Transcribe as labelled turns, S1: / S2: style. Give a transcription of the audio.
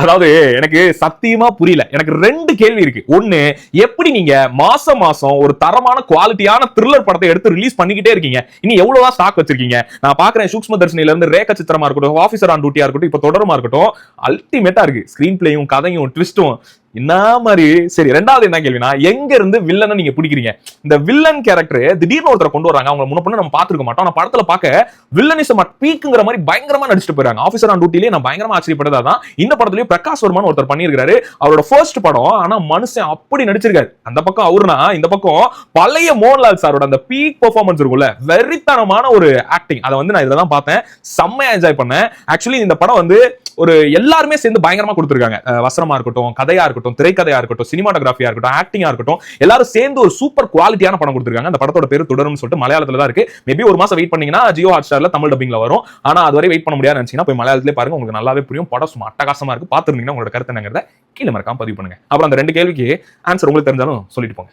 S1: அதாவது எனக்கு சத்தியமா புரியல. எனக்கு 2 கேள்வி இருக்கு. ஒண்ணு, எப்படி நீங்க மாசம் மாசம் ஒரு தரமான குவாலிட்டியான த்ரில்லர் படத்தை எடுத்து ரிலீஸ் பண்ணிக்கிட்டே இருக்கீங்க? இனி எவ்வளவுதான் ஸ்டாக் வச்சிருக்கீங்க? நான் பாக்குறேன் சூக்ஷ்ம தர்ஷினில இருந்து ரேக சித்திரமா இருக்கட்டும், ஆபீசர் ஆன் டியூட்டியா இருக்கட்டும், இப்ப தொடருமா இருக்கட்டும், அல்டிமேட்டா இருக்கு. ஸ்கிரீன் பிளேயும் கதையும் ட்விஸ்டும் என்ன மாதிரி. சரி, 2வது என்ன கேள்வினா, எங்க இருந்து வில்லனை நீங்க பிடிக்கிறீங்க? இந்த வில்லன் கேரக்டர் திடீர்னு ஒருத்தரை கொண்டு வராங்க, அவங்க முன்ன பண்ண நம்ம பாத்துருக்க மாட்டோம். ஆனா படத்துல பாக்க வில்லனிசம் பீக்குங்கிற மாதிரி பயங்கரமா நடிச்சிட்டு போறாங்க. ஆபீசர் ஆன் டியூட்டிலே நான் பயங்கரமா ஆச்சரியப்பட்டதான் இந்த படத்துலயும் பிரகாஷ் வர்மான் ஒருத்தர் பண்ணியிருக்காரு. அவரோட ஃபர்ஸ்ட் படம். ஆனா மனுஷன் அப்படி நடிச்சிருக்காரு. அந்த பக்கம் அவருனா, இந்த பக்கம் பழைய மோகன்லால் சாரோட அந்த பீக் பெர்ஃபார்மன்ஸ் இருக்கும்ல, வெறித்தனமான ஒரு ஆக்டிங். அதை வந்து நான் இதுல தான் பார்த்தேன். செம்மையா என்ஜாய் பண்ணேன். ஆக்சுவலி இந்த படம் வந்து ஒரு எல்லாருமே சேர்ந்து பயங்கரமா கொடுத்திருக்காங்க. வசனமா இருக்கட்டும், கதையா இருக்கட்டும், திரைக்கதையா இருக்கட்டும், சினிமாட்டோகிராஃபியா இருக்கட்டும், ஆக்டிங்கா இருக்கட்டும், எல்லாரும் சேர்ந்து ஒரு சூப்பர் குவாலிட்டியான படம் கொடுத்திருக்காங்க. அந்த படத்தோட பேரு தொடரும்னு சொல்லிட்டு மலையாளத்துல தான் இருக்கு. மேபி ஒரு மாசம் வெயிட் பண்ணீங்கன்னா ஜியோ ஹாட்ஸ்டார்ல தமிழ் டப்பிங்ல வரும். ஆனா அதுவரை வெயிட் பண்ண முடியாதுன்னு நினைச்சீங்கன்னா போய் மலையாளத்திலே பாருங்க, உங்களுக்கு நல்லாவே புரியும். படம் சும்மா அட்டகாசமா இருக்கு. பாத்துருந்தீங்கன்னா உங்களோட கருத்து என்னங்கிறத கீழே மறக்காம பதிவு பண்ணுங்க. அப்புறம் அந்த 2 கேள்விக்கு ஆன்சர் உங்களுக்கு தெரிஞ்சாலும் சொல்லிட்டு போங்க.